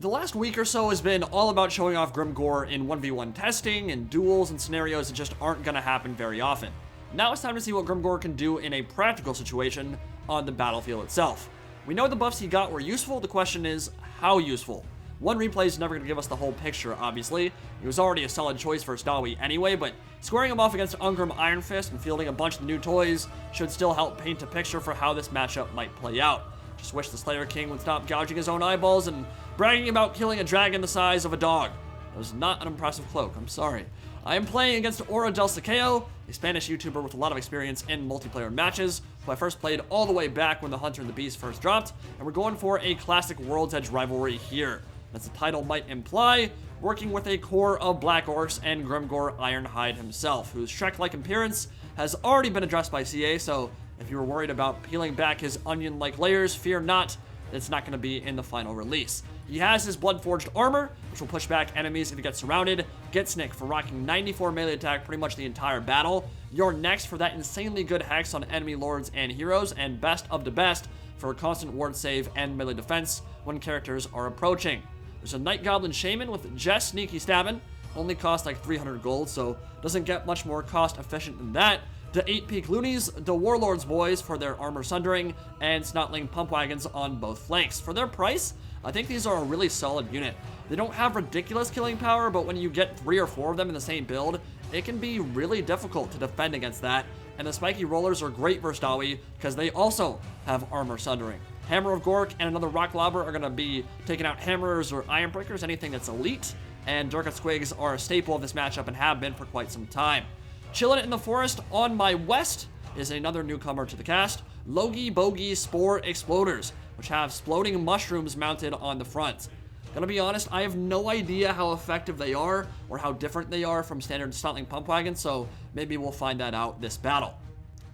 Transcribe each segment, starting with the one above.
The last week or so has been all about showing off GRIMGOR in 1v1 testing and duels and scenarios that just aren't going to happen very often. Now it's time to see what GRIMGOR can do in a practical situation on the battlefield itself. We know the buffs he got were useful, the question is, how useful? One replay is never going to give us the whole picture, obviously. He was already a solid choice versus Dawi anyway, but squaring him off against Ungrim Iron Fist and fielding a bunch of new toys should still help paint a picture for how this matchup might play out. Just wish the Slayer King would stop gouging his own eyeballs and bragging about killing a dragon the size of a dog. That was not an impressive cloak, I'm sorry. I am playing against Aura del Saqueo, a Spanish YouTuber with a lot of experience in multiplayer matches, who I first played all the way back when the Hunter and the Beast first dropped, and we're going for a classic World's Edge rivalry here. As the title might imply, working with a core of Black Orcs and GRIMGOR Ironhide himself, whose Shrek-like appearance has already been addressed by CA, so if you were worried about peeling back his onion-like layers, fear not, it's not going to be in the final release. He has his Blood-Forged armor, which will push back enemies if he gets surrounded. Getsnick for rocking 94 melee attack pretty much the entire battle. You're next for that insanely good hex on enemy lords and heroes, and best of the best for a constant ward save and melee defense when characters are approaching. There's a Night Goblin Shaman with just sneaky stabbing, only costs like 300 gold, so doesn't get much more cost efficient than that. The 8 Peak Loonies, the Warlord's Boys for their armor sundering, and Snotling Pump Wagons on both flanks. For their price, I think these are a really solid unit. They don't have ridiculous killing power, but when you get 3 or 4 of them in the same build, it can be really difficult to defend against that. And the Spiky Rollers are great versus Dawi, because they also have armor sundering. Hammer of Gork and another Rock Lobber are going to be taking out Hammerers or Iron Breakers, anything that's elite. And Durkat Squigs are a staple of this matchup and have been for quite some time. Chilling in the forest on my west is another newcomer to the cast, Logie Bogie Spore Exploders, which have exploding mushrooms mounted on the front. Gonna be honest, I have no idea how effective they are or how different they are from standard Snotling Pump Wagons, so maybe we'll find that out this battle.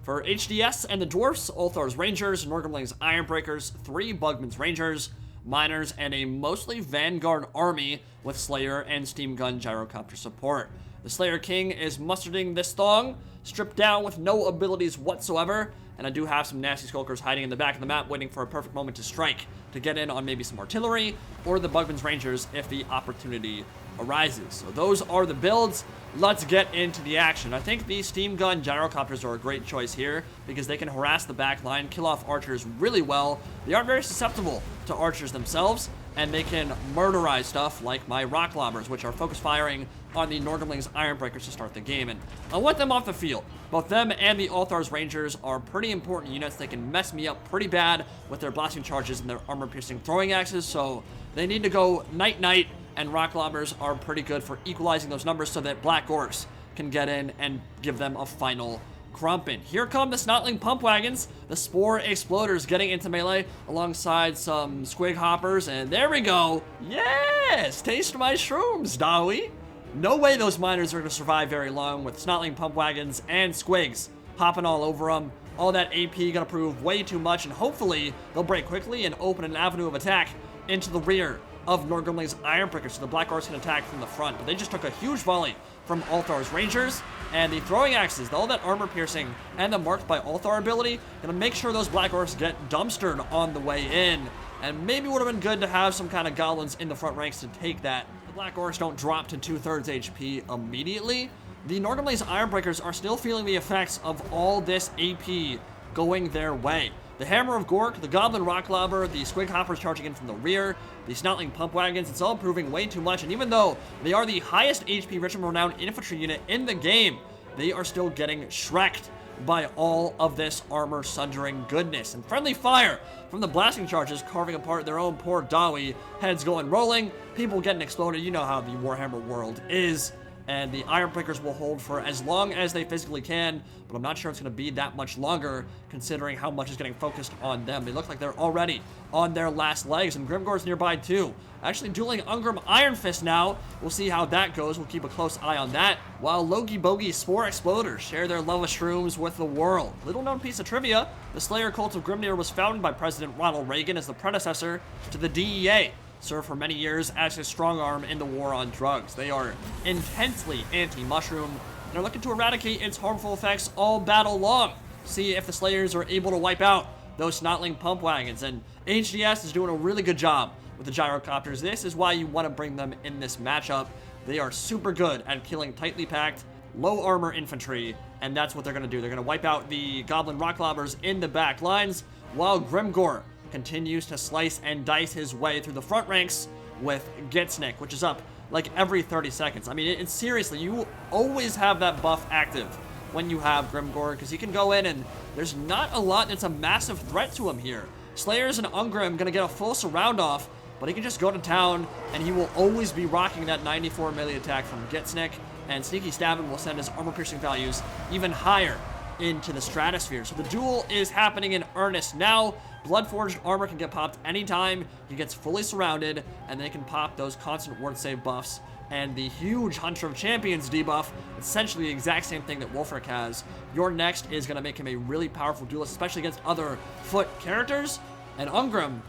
For HDS and the Dwarfs, Ulthar's Rangers, Norgrimling's Iron Breakers, 3 Bugman's Rangers, Miners, and a mostly Vanguard army with Slayer and Steam Gun Gyrocopter support. The Slayer King is mustarding this thong, stripped down with no abilities whatsoever, and I do have some nasty skulkers hiding in the back of the map waiting for a perfect moment to strike, to get in on maybe some artillery, or the Bugman's Rangers if the opportunity arises. So those are the builds. Let's get into the action. I think the Steam Gun Gyrocopters are a great choice here, because they can harass the back line, kill off archers really well. They aren't very susceptible to archers themselves, and they can murderize stuff like my Rock Lobbers, which are focus firing on the Norgrimling's Iron Breakers to start the game, and I want them off the field. Both them and the Ulthar's Rangers are pretty important units. They can mess me up pretty bad with their blasting charges and their armor-piercing throwing axes, so they need to go night-night, and Rock Lobbers are pretty good for equalizing those numbers so that Black Orcs can get in and give them a final crumpin'. Here come the Snotling Pump Wagons, the Spore Exploders getting into melee alongside some Squig Hoppers, and there we go. Yes! Taste my shrooms, Dawi! No way those Miners are going to survive very long with Snotling Pump Wagons and Squigs hopping all over them. All that AP going to prove way too much, and hopefully they'll break quickly and open an avenue of attack into the rear of Norgrimling's Iron Breakers, so the Black Orcs can attack from the front. But they just took a huge volley from Ulthar's Rangers, and the throwing axes, all that armor piercing and the marked by Ulthar ability, gonna make sure those Black Orcs get dumpstered on the way in. And maybe would have been good to have some kind of goblins in the front ranks to take that. The Black Orcs don't drop to 2/3 HP immediately. The Norgrimling's Iron Breakers are still feeling the effects of all this AP going their way. The Hammer of Gork, the Goblin Rock Lobber, the Squig Hoppers charging in from the rear, the Snotling Pump Wagons, it's all proving way too much, and even though they are the highest HP rich and renowned infantry unit in the game, they are still getting shreked by all of this armor sundering goodness. And friendly fire from the blasting charges carving apart their own poor Dawi, heads going rolling, people getting exploded. You know how the Warhammer world is. And the Iron Breakers will hold for as long as they physically can, but I'm not sure it's going to be that much longer, considering how much is getting focused on them. They look like they're already on their last legs, and GRIMGOR's nearby too. Actually dueling Ungrim Iron Fist now. We'll see how that goes. We'll keep a close eye on that, while Logie Bogie Spore Exploders share their love of shrooms with the world. Little known piece of trivia, the Slayer Cult of Grimnir was founded by President Ronald Reagan as the predecessor to the DEA. Served for many years as his strong arm in the war on drugs. They are intensely anti-mushroom, and are looking to eradicate its harmful effects all battle long. See if the Slayers are able to wipe out those Snotling Pump Wagons, and HDS is doing a really good job with the gyrocopters. This is why you want to bring them in this matchup. They are super good at killing tightly packed, low armor infantry, and that's what they're going to do. They're going to wipe out the goblin rock lobbers in the back lines, while GRIMGOR continues to slice and dice his way through the front ranks with Gitsnick, which is up like every 30 seconds. I mean, it's seriously, you always have that buff active when you have GRIMGOR, because he can go in and there's not a lot that's a massive threat to him here. Slayers and Ungrim gonna get a full surround off, but he can just go to town and he will always be rocking that 94 melee attack from Gitsnick, and Sneaky Stabbing will send his armor piercing values even higher into the stratosphere. So the duel is happening in earnest now. Bloodforged armor can get popped anytime he gets fully surrounded, and they can pop those constant ward save buffs. And the huge Hunter of Champions debuff, essentially the exact same thing that Wolfric has. Your next is going to make him a really powerful duelist, especially against other foot characters. And Ungrim,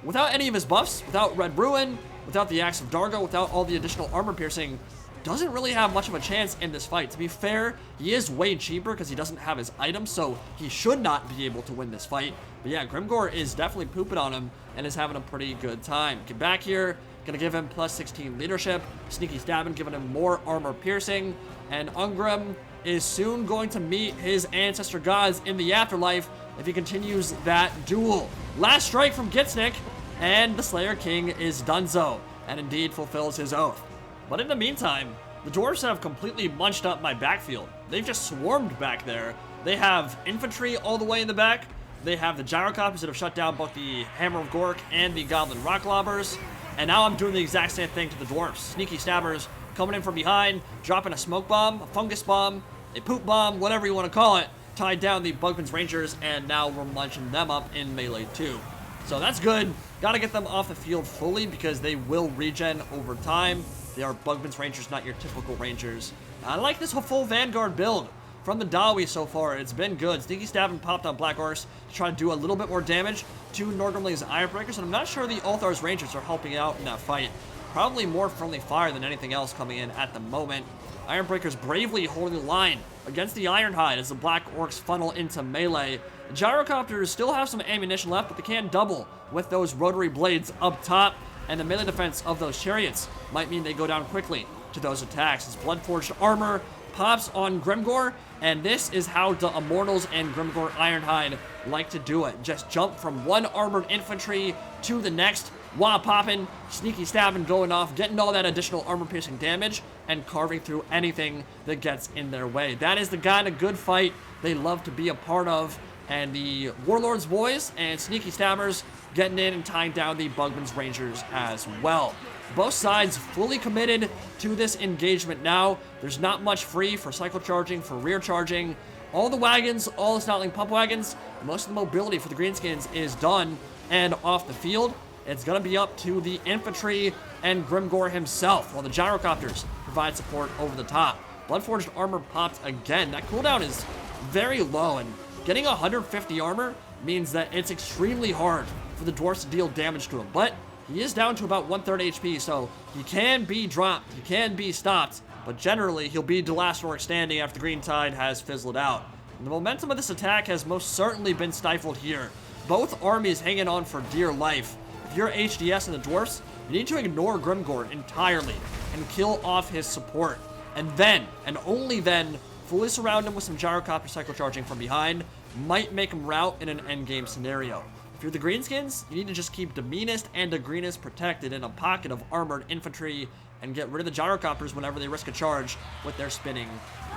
without any of his buffs, without Red Ruin, without the Axe of Dargo, without all the additional armor piercing, doesn't really have much of a chance in this fight. To be fair, he is way cheaper because he doesn't have his items, so he should not be able to win this fight. But yeah, GRIMGOR is definitely pooping on him and is having a pretty good time. Get back here, gonna give him plus 16 leadership. Sneaky Stabbing giving him more armor piercing, and Ungrim is soon going to meet his ancestor gods in the afterlife if he continues that duel. Last strike from Gitsnick, and the Slayer King is donezo, and indeed fulfills his oath. But in the meantime, the Dwarfs have completely munched up my backfield. They've just swarmed back there. They have infantry all the way in the back. They have the gyrocopters that have shut down both the Hammer of Gork and the Goblin Rock Lobbers. And now I'm doing the exact same thing to the Dwarfs. Sneaky Stabbers coming in from behind, dropping a smoke bomb, a fungus bomb, a poop bomb, whatever you want to call it, tied down the Bugman's Rangers, and now we're munching them up in melee too. So that's good. Gotta get them off the field fully because they will regen over time. They are Bugman's Rangers, not your typical Rangers. I like this full Vanguard build from the Dawi so far. It's been good. Sneaky Stabbing popped on Black Orcs to try to do a little bit more damage to Norgrimley's Ironbreakers, and I'm not sure the Ulthar's Rangers are helping out in that fight. Probably more friendly fire than anything else coming in at the moment. Ironbreakers bravely holding the line against the Ironhide as the Black Orcs funnel into melee. The Gyrocopters still have some ammunition left, but they can double with those rotary blades up top, and the melee defense of those chariots might mean they go down quickly to those attacks as Bloodforged armor pops on GRIMGOR, and this is how the Immortals and GRIMGOR Ironhide like to do it. Just jump from one armored infantry to the next, while popping, Sneaky Stabbing going off, getting all that additional armor-piercing damage, and carving through anything that gets in their way. That is the kind of good fight they love to be a part of, and the Warlords boys and Sneaky Stabbers getting in and tying down the Bugman's Rangers as well. Both sides fully committed to this engagement now. There's not much free for cycle charging, for rear charging. All the wagons, all the Snotling pump wagons, most of the mobility for the Greenskins is done and off the field. It's going to be up to the infantry and GRIMGOR himself, while the gyrocopters provide support over the top. Bloodforged armor popped again. That cooldown is very low, and getting 150 armor means that it's extremely hard for the Dwarfs to deal damage to him. But he is down to about 1/3 HP, so he can be dropped, he can be stopped, but generally he'll be the last orc standing after the green tide has fizzled out. And the momentum of this attack has most certainly been stifled here. Both armies hanging on for dear life. If you're HDS and the Dwarfs, you need to ignore GRIMGOR entirely and kill off his support. And then, and only then, fully surround him with some gyrocopter cycle charging from behind, might make him rout in an endgame scenario. If you're the Greenskins, you need to just keep the meanest and the greenest protected in a pocket of armored infantry and get rid of the gyrocopters whenever they risk a charge with their spinning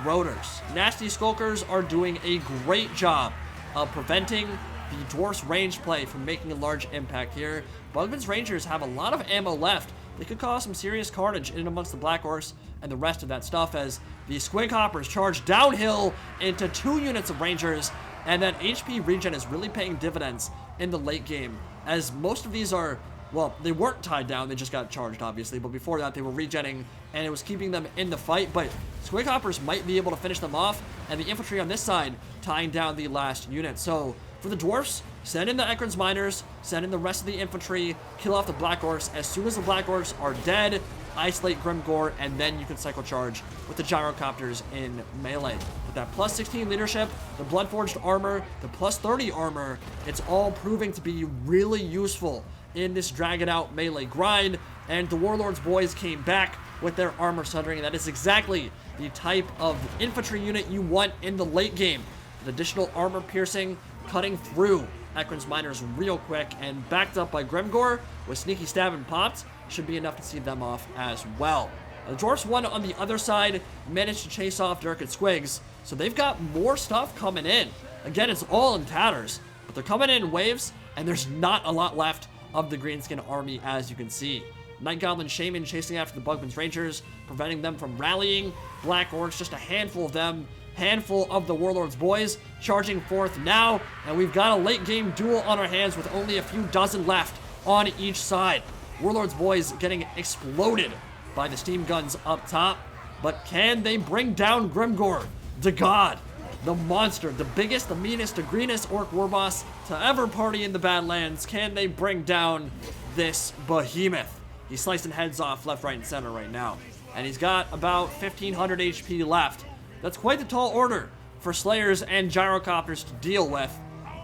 rotors. Nasty Skulkers are doing a great job of preventing the Dwarfs' range play from making a large impact here. Bugman's Rangers have a lot of ammo left. They could cause some serious carnage in amongst the Black Orcs and the rest of that stuff as the Squig Hoppers charge downhill into 2 units of Rangers, and that HP regen is really paying dividends in the late game, as most of these are, well, they weren't tied down, they just got charged, obviously, but before that, they were regenning, and it was keeping them in the fight, but Squig Hoppers might be able to finish them off, and the infantry on this side tying down the last unit. So, for the Dwarfs, send in the Ekron's Miners, send in the rest of the infantry, kill off the Black Orcs. As soon as the Black Orcs are dead, isolate GRIMGOR, and then you can cycle charge with the gyrocopters in melee. With that plus 16 leadership, the Bloodforged armor, the plus 30 armor, it's all proving to be really useful in this drag-it-out melee grind, and the Warlord's boys came back with their armor sundering. That is exactly the type of infantry unit you want in the late game. With additional armor piercing, cutting through Ekron's miners real quick, and backed up by GRIMGOR with sneaky stab and pops, should be enough to see them off as well. The Dwarfs one on the other side managed to chase off Dirk and Squigs, so they've got more stuff coming in. Again, it's all in tatters, but they're coming in waves, and there's not a lot left of the Greenskin army, as you can see. Night Goblin Shaman chasing after the Bugman's Rangers, preventing them from rallying. Black Orcs, just a handful of them. Handful of the Warlord's boys charging forth now, and we've got a late game duel on our hands with only a few dozen left on each side. Warlord's boys getting exploded by the steam guns up top, but can they bring down GRIMGOR the God, the monster, the biggest, the meanest, the greenest orc war boss to ever party in the Badlands? Can they bring down this behemoth? He's slicing heads off left, right, and center right now, and he's got about 1,500 HP left. That's quite the tall order for Slayers and Gyrocopters to deal with.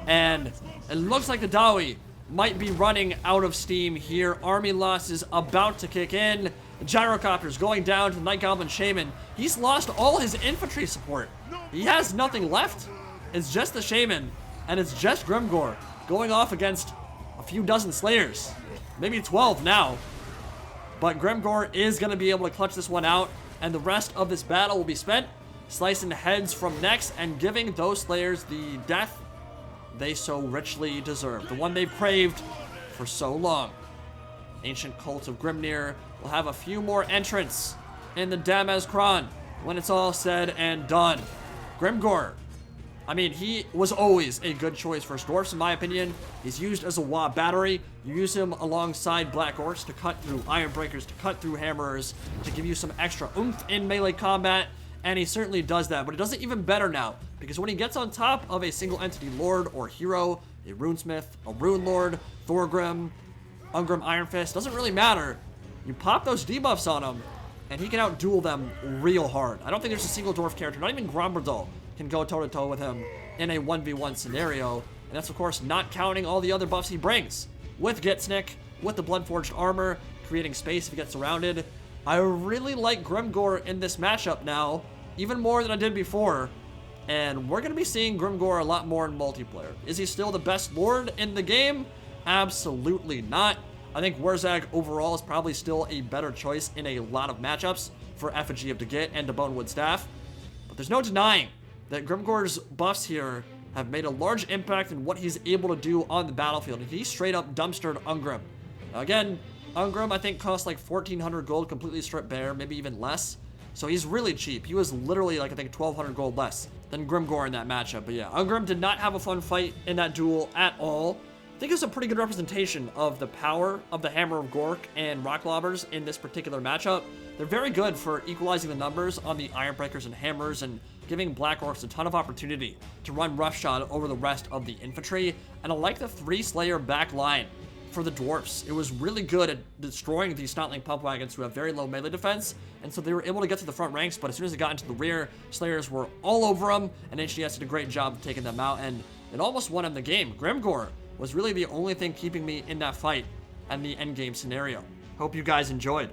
And it looks like the Dawi might be running out of steam here. Army loss is about to kick in. The Gyrocopters going down to the Night Goblin Shaman. He's lost all his infantry support. He has nothing left. It's just the Shaman, and it's just GRIMGOR going off against a few dozen Slayers. Maybe 12 now. But GRIMGOR is going to be able to clutch this one out, and the rest of this battle will be spent slicing heads from necks and giving those Slayers the death they so richly deserve. The one they've craved for so long. Ancient Cult of Grimnir will have a few more entrants in the Damaz Kron when it's all said and done. GRIMGOR, I mean, he was always a good choice for Dwarfs, in my opinion. He's used as a WA battery. You use him alongside Black Orcs to cut through Iron Breakers, to cut through Hammerers, to give you some extra oomph in melee combat. And he certainly does that, but he does it even better now, because when he gets on top of a single entity lord or hero, a runesmith, a rune lord, Thorgrim, Ungrim Iron Fist, doesn't really matter. You pop those debuffs on him, and he can out-duel them real hard. I don't think there's a single dwarf character, not even Gromberdal, can go toe-to-toe with him in a 1v1 scenario. And that's, of course, not counting all the other buffs he brings. With Gitsnik, with the Bloodforged armor, creating space if he gets surrounded. I really like GRIMGOR in this matchup now, even more than I did before, and we're going to be seeing GRIMGOR a lot more in multiplayer. Is he still the best lord in the game? Absolutely not. I think Wurzag overall is probably still a better choice in a lot of matchups for Effigy of Dagit and the Bonewood Staff, but there's no denying that GRIMGOR's buffs here have made a large impact in what he's able to do on the battlefield. He straight up dumpstered Ungrim. Now again, Ungrim I think costs like 1,400 gold completely stripped bare, maybe even less. So he's really cheap. He was literally like, I think, 1,200 gold less than GRIMGOR in that matchup. But yeah, Ungrim did not have a fun fight in that duel at all. I think it's a pretty good representation of the power of the Hammer of Gork and Rock Lobbers in this particular matchup. They're very good for equalizing the numbers on the Iron Breakers and Hammers and giving Black Orcs a ton of opportunity to run roughshod over the rest of the infantry. And I like the 3-Slayer back line for the Dwarfs. It was really good at destroying these Snotling Pump Wagons who have very low melee defense, and so they were able to get to the front ranks, but as soon as they got into the rear, Slayers were all over them, and HDS did a great job of taking them out, and it almost won him the game. GRIMGOR was really the only thing keeping me in that fight and the endgame scenario. Hope you guys enjoyed.